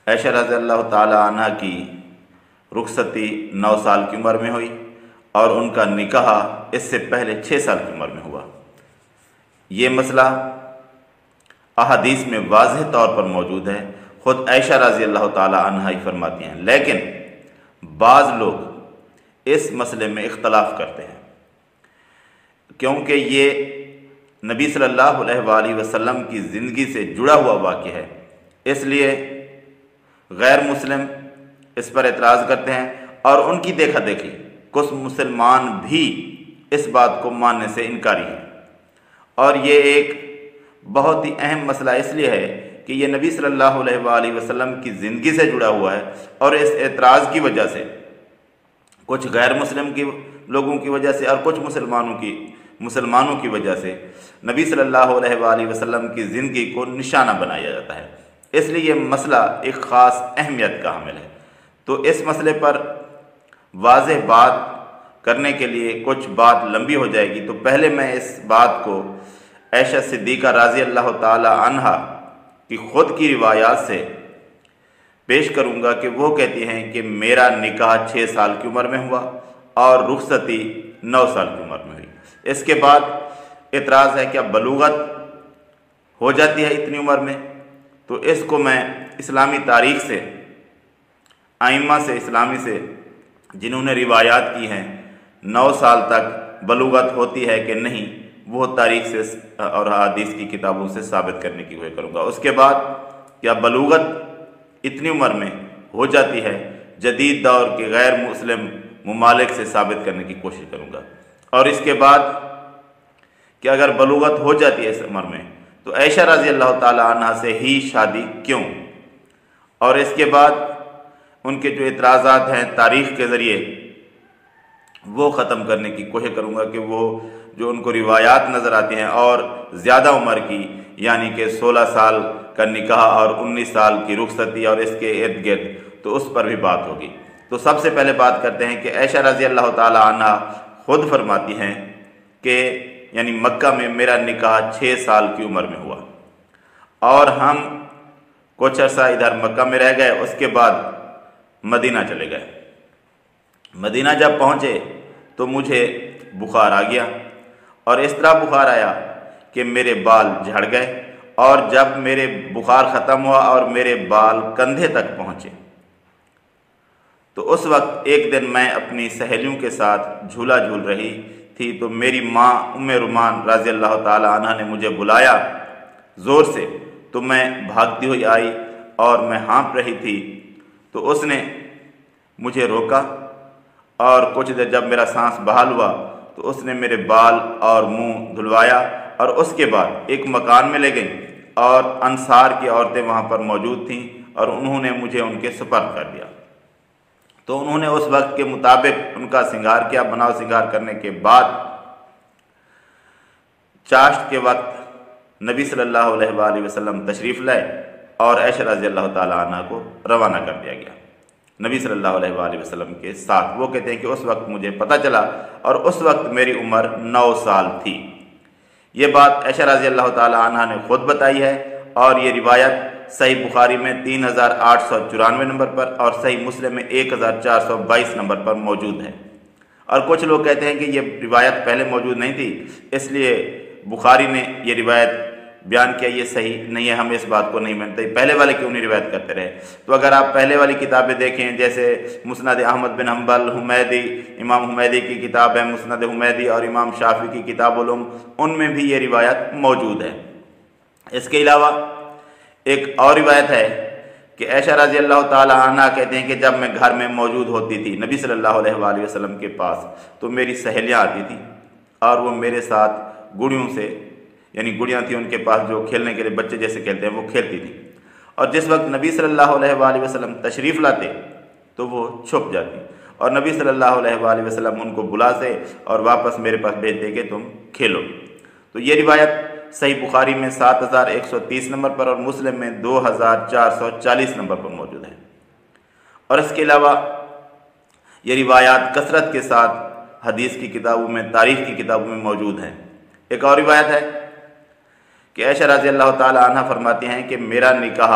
عائشہ رضی اللہ تعالی عنہ کی رخصتی 9 سال کی عمر میں ہوئی اور ان کا نکاح اس سے پہلے 6 سال کی عمر میں ہوا۔ یہ مسئلہ احادیث میں واضح طور پر موجود ہے، خود عائشہ رضی اللہ تعالی عنہ ہی فرماتی ہیں، لیکن بعض لوگ اس مسئلے میں اختلاف کرتے ہیں کیونکہ یہ نبی صلی اللہ علیہ وآلہ وسلم کی زندگی سے جڑا ہوا واقعہ ہے، اس لیے غیر مسلم اس پر اعتراض کرتے ہیں اور ان کی دیکھا دیکھی کچھ مسلمان بھی اس بات کو ماننے سے انکاری ہیں۔ اور یہ ایک بہت ہی اہم مسئلہ اس لیے ہے کہ یہ نبی صلی اللہ علیہ وآلہ وسلم کی زندگی سے جڑا ہوا ہے، اور اس اعتراض کی وجہ سے کچھ غیر مسلم کی لوگوں کی وجہ سے اور کچھ مسلمانوں کی وجہ سے نبی صلی اللہ علیہ وآلہ وسلم کی زندگی کو نشانہ بنایا جاتا ہے۔ اس لیے یہ مسئلہ ایک خاص اہمیت کا حامل ہے۔ تو اس مسئلے پر واضح بات کرنے کے لیے کچھ بات لمبی ہو جائے گی، تو پہلے میں اس بات کو عائشہ صدیقہ رضی اللہ تعالی عنہا کی خود کی روایات سے پیش کروں گا کہ وہ کہتی ہیں کہ میرا نکاح 6 سال کی عمر میں ہوا اور رخصتی 9 سال کی عمر میں ہوئی۔ اس کے بعد اعتراض ہے کیا بلوغت ہو جاتی ہے اتنی عمر میں؟ تو اس کو میں اسلامی تاریخ سے، ائمہ سے، اسلامی سے جنہوں نے روایات کی ہیں 9 سال تک بلوغت ہوتی ہے کہ نہیں، وہ تاریخ سے اور حدیث کی کتابوں سے ثابت کرنے کی کوشش کروں گا۔ اس کے بعد کیا بلوغت اتنی عمر میں ہو جاتی ہے، جدید دور کے غیر مسلم ممالک سے ثابت کرنے کی کوشش کروں گا۔ اور اس کے بعد کہ اگر بلوغت ہو جاتی ہے اس عمر میں تو عائشہ رضی اللہ تعالی عنہ سے ہی شادی کیوں؟ اور اس کے بعد ان کے جو اعتراضات ہیں تاریخ کے ذریعے وہ ختم کرنے کی کوشش کروں گا کہ وہ جو ان کو روایات نظر آتی ہیں اور زیادہ عمر کی، یعنی کہ 16 سال کا نکاح اور 19 سال کی رخصتی اور اس کے ارد گرد، تو اس پر بھی بات ہوگی۔ تو سب سے پہلے بات کرتے ہیں کہ عائشہ رضی اللہ تعالی عنہ خود فرماتی ہیں کہ یعنی مکہ میں میرا نکاح 6 سال کی عمر میں ہوا اور ہم کچھ عرصہ ادھر مکہ میں رہ گئے، اس کے بعد مدینہ چلے گئے۔ مدینہ جب پہنچے تو مجھے بخار آ گیا، اور اس طرح بخار آیا کہ میرے بال جھڑ گئے، اور جب میرے بخار ختم ہوا اور میرے بال کندھے تک پہنچے تو اس وقت ایک دن میں اپنی سہیلیوں کے ساتھ جھولا جھول رہی تھی، تو میری ماں ام رومان رضی اللہ تعالی عنہ نے مجھے بلایا زور سے، تو میں بھاگتی ہوئی آئی اور میں ہانپ رہی تھی، تو اس نے مجھے روکا، اور کچھ دیر جب میرا سانس بحال ہوا تو اس نے میرے بال اور منہ دھلوایا، اور اس کے بعد ایک مکان میں لے گئیں اور انصار کی عورتیں وہاں پر موجود تھیں اور انہوں نے مجھے ان کے سپرد کر دیا۔ تو انہوں نے اس وقت کے مطابق ان کا سنگار کیا۔ بناؤ سنگار کرنے کے بعد چاشت کے وقت نبی صلی اللہ علیہ وآلہ وسلم تشریف لائے اور عائشہ رضی اللہ تعالی عنہ کو روانہ کر دیا گیا نبی صلی اللہ علیہ وآلہ وسلم کے ساتھ۔ وہ کہتے ہیں کہ اس وقت مجھے پتہ چلا اور اس وقت میری عمر 9 سال تھی۔ یہ بات عائشہ رضی اللہ تعالی عنہ نے خود بتائی ہے، اور یہ روایت صحیح بخاری میں 3894 نمبر پر اور صحیح مسلم میں 1422 نمبر پر موجود ہے۔ اور کچھ لوگ کہتے ہیں کہ یہ روایت پہلے موجود نہیں تھی، اس لیے بخاری نے یہ روایت بیان کیا، یہ صحیح نہیں ہے، ہم اس بات کو نہیں مانتے، پہلے والے کیوں نہیں روایت کرتے رہے؟ تو اگر آپ پہلے والی کتابیں دیکھیں، جیسے مسند احمد بن حنبل، حمیدی، امام حمیدی کی کتاب ہے مسند حمیدی، اور امام شافعی کی کتاب العلوم، ان میں بھی یہ روایت موجود ہے۔ اس کے علاوہ ایک اور روایت ہے کہ عائشہ رضی اللہ تعالی عنہ کہتے ہیں کہ جب میں گھر میں موجود ہوتی تھی نبی صلی اللہ علیہ وآلہ وسلم کے پاس، تو میری سہیلیاں آتی تھیں اور وہ میرے ساتھ گڑیوں سے، یعنی گڑیاں تھیں ان کے پاس جو کھیلنے کے لیے بچے جیسے کھیلتے ہیں، وہ کھیلتی تھیں، اور جس وقت نبی صلی اللہ علیہ وآلہ وسلم تشریف لاتے تو وہ چھپ جاتی، اور نبی صلی اللہ علیہ وآلہ وسلم ان کو بلاتے اور واپس میرے پاس بھیجتے کہ تم کھیلو۔ تو یہ روایت صحیح بخاری میں 7130 نمبر پر اور مسلم میں 2440 نمبر پر موجود ہے۔ اور اس کے علاوہ یہ روایات کثرت کے ساتھ حدیث کی کتابوں میں، تاریخ کی کتابوں میں موجود ہیں۔ ایک اور روایت ہے کہ عائشہ رضی اللہ تعالی عنہ فرماتی ہیں کہ میرا نکاح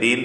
3